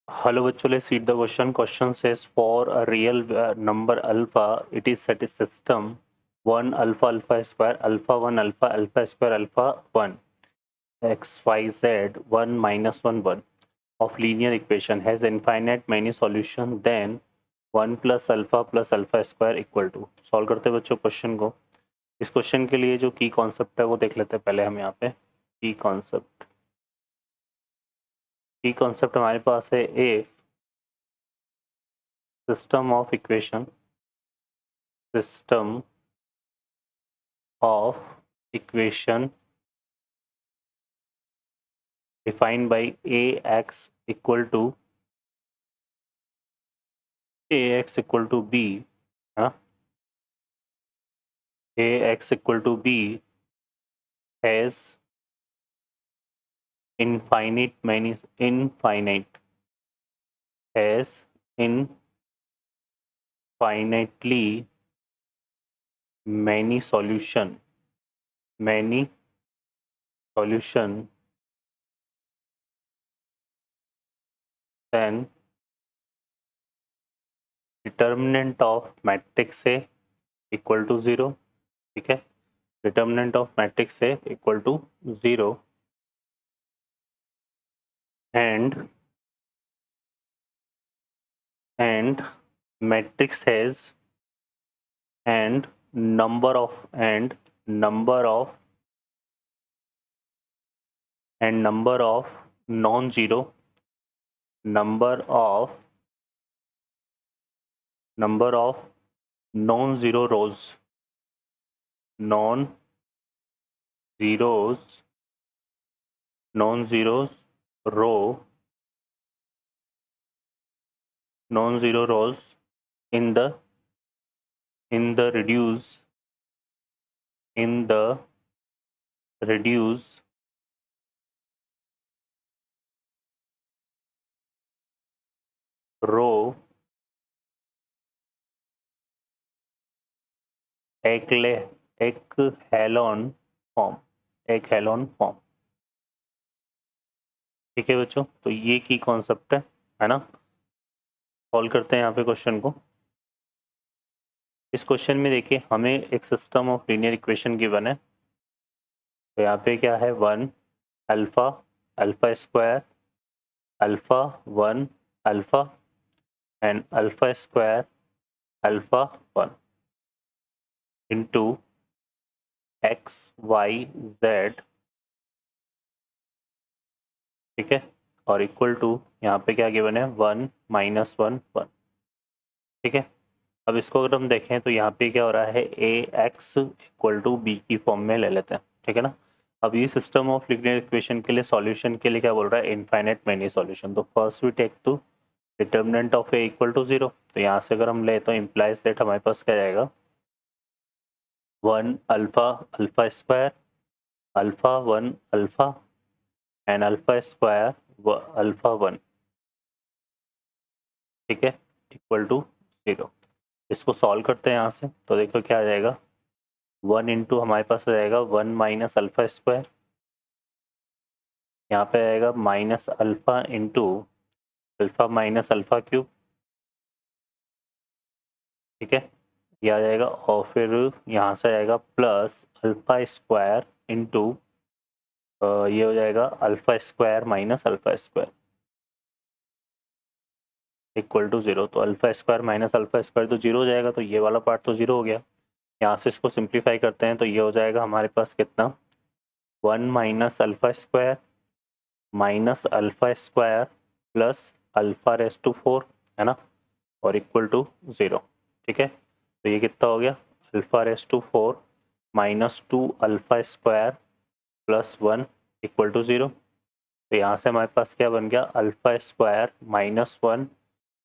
Hello bachcho, let's read the question. Question says for a real number alpha, it is set a system 1 alpha alpha square alpha 1 alpha alpha square alpha 1 x y z 1 minus 1 1 of linear equation has infinite many solution then 1 plus alpha square equal to. Solve करते हैं बच्चों question को. इस question के लिए जो की concept है वो देख लेते हैं पहले हम यहाँ पे. की कॉन्सेप्ट हमारे पास है ए system of equation defined by ax equal to b, ax equal to b has infinitely many solution then determinant of matrix A equal to 0. ठीक है, determinant of matrix A equal to 0 and matrix has and number of non-zero rows non-zero rows in the reduce row echelon form. ठीक है बच्चों, तो ये की concept है ना. सॉल्व करते हैं यहाँ पे क्वेश्चन को. इस क्वेश्चन में देखिए हमें एक system of linear equation given है. तो यहाँ पे क्या है 1 alpha alpha square alpha 1 alpha and alpha square alpha 1 into x y z. ठीक है, और इक्वल टू यहाँ पे क्या गिवन है 1 माइनस 1 1. ठीक है, अब इसको अगर हम देखें तो यहाँ पे क्या हो रहा है ए एक्स इक्वल टू बी की फॉर्म में ले लेते हैं. ठीक है ना. अब ये सिस्टम ऑफ लीनियर इक्वेशन के लिए सॉल्यूशन के लिए क्या बोल रहा है इनफाइनाइट मेनी सॉल्यूशन. तो first we take to determinant of A equal to 0. तो यहाँ से अगर हम ले तो इम्प्लाइज दैट हमारे पास क्या जाएगा 1 alpha alpha square alpha 1 alpha and alpha square alpha 1. ठीक है, इक्वल टू 0. इसको सॉल्व करते हैं यहाँ से. तो देखो क्या आ जाएगा 1 इंटू हमारे पास आ जाएगा 1 माइनस अल्फा स्क्वायर. यहाँ पे आएगा minus alpha into alpha minus alpha cube. ठीक है, ये आ जाएगा और फिर यहाँ से आएगा प्लस अल्फा स्क्वायर इंटू ये हो जाएगा alpha square minus alpha square equal to 0. तो alpha square minus alpha square तो 0 हो जाएगा. तो ये वाला पार्ट तो 0 हो गया. यहाँ से इसको सिंप्लीफाई करते हैं तो ये हो जाएगा हमारे पास कितना 1 minus alpha square minus alpha square plus alpha raise to 4 है ना, और इक्वल टू 0. ठीक है, तो ये कितना हो गया alpha raise to 4 minus 2 alpha square plus 1 equal to 0. तो यहाँ से हमारे पास क्या बन गया alpha square minus 1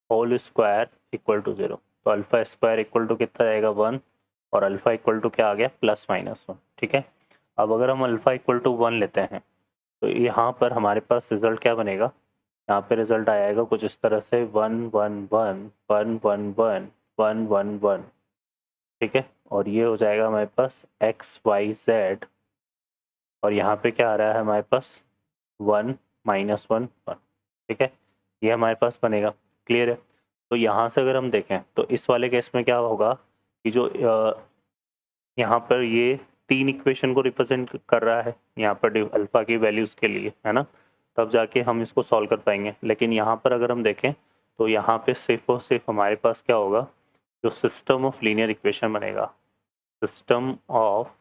whole square equal to 0. तो अल्फा स्क्वायर इक्वल टू कितना जाएगा 1 और अल्फा इक्वल टू क्या आ गया प्लस माइनस 1. ठीक है, अब अगर हम अल्फा इक्वल टू 1 लेते हैं तो यहाँ पर हमारे पास रिजल्ट क्या बनेगा. यहाँ पे रिजल्ट आएगा कुछ इस तरह से 1 1 1 1 1 1 1 1 1. ठीक है, और ये हो जाएगा हमारे पास एक्स वाई जेड और यहाँ पे क्या आ रहा है हमारे पास 1 माइनस 1 1. ठीक है, ये हमारे पास बनेगा। क्लियर है? तो यहाँ से अगर हम देखें तो इस वाले केस में क्या होगा कि जो यहाँ पर ये 3 इक्वेशन को रिप्रेजेंट कर रहा है यहाँ पर अल्फा की वैल्यूज़ के लिए, है ना? तब जाके हम इसको सॉल्व कर पाएंगे। लेकिन यहाँ पर अगर हम देखें तो यहाँ पे सिर्फ और सिर्फ हमारे पास क्या होगा, जो सिस्टम ऑफ लीनियर इक्वेशन बनेगा, सिस्टम ऑफ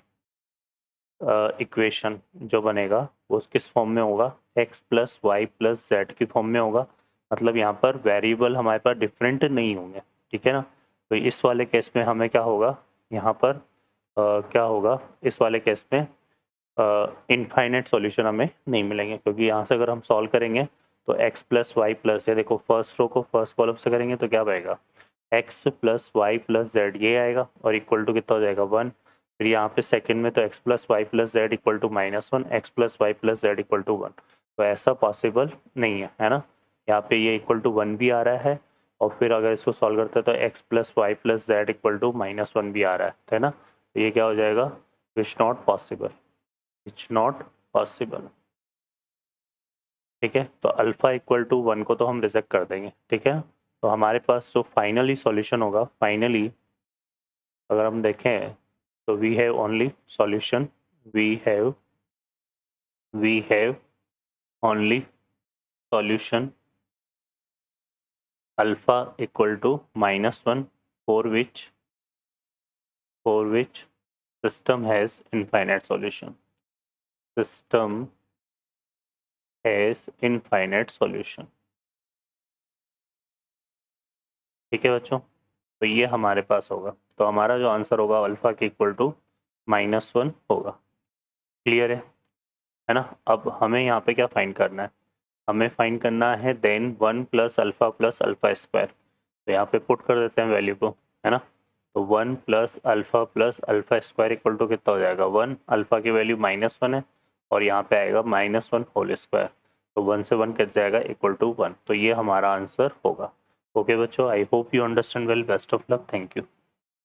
इक्वेशन जो बनेगा वो किस फॉर्म में होगा, x plus y plus z की फॉर्म में होगा। मतलब यहाँ पर वेरिएबल हमारे पास डिफरेंट नहीं होंगे, ठीक है ना? तो इस वाले केस में हमें क्या होगा, यहाँ पर क्या होगा, इस वाले केस में इनफाइनाइट सॉल्यूशन हमें नहीं मिलेंगे, क्योंकि यहाँ से अगर हम सॉल्व करेंगे तो x प्लस वाई प्लस, ये देखो फर्स्ट रो को फर्स्ट कॉलम से करेंगे तो क्या पाएगा, x plus y plus z ये आएगा और इक्वल टू कितना हो जाएगा 1। फिर यहाँ पे सेकंड में तो x plus y plus z equal to -1, x plus y plus z equal to 1। तो ऐसा पॉसिबल नहीं है ना? यहाँ पे ये इक्वल टू 1 भी आ रहा है और फिर अगर इसको सॉल्व करते हैं तो x plus y plus z equal to -1 भी आ रहा है ना? तो ये क्या हो जाएगा, it's not possible, it's not possible. ठीक है, तो अल्फा इक्वल टू 1 को तो हम रिजेक्ट कर देंगे। ठीक है, तो हमारे पास जो फाइनली सॉल्यूशन होगा, फाइनली अगर हम देखें तो we have only solution, we have only solution alpha equal to -1 for which system has infinite solution, system has infinite solution। ठीक है बच्चों, तो ये हमारे पास होगा। तो हमारा जो आंसर होगा अल्फा के इक्वल टू -1 होगा। क्लियर है ना? अब हमें यहाँ पे क्या फाइंड करना है, हमें फाइंड करना है देन 1 प्लस अल्फा स्क्वायर। तो यहाँ पे पुट कर देते हैं वैल्यू को, है ना? तो 1 plus alpha square equal to कितना हो जाएगा 1, अल्फा की वैल्यू -1 है और यहाँ पे आएगा -1 होल स्क्वायर। तो 1 से 1 कट जाएगा इक्वल टू 1। तो ये हमारा आंसर होगा। ओके बच्चों, I hope you understand well. Best of luck, thank you.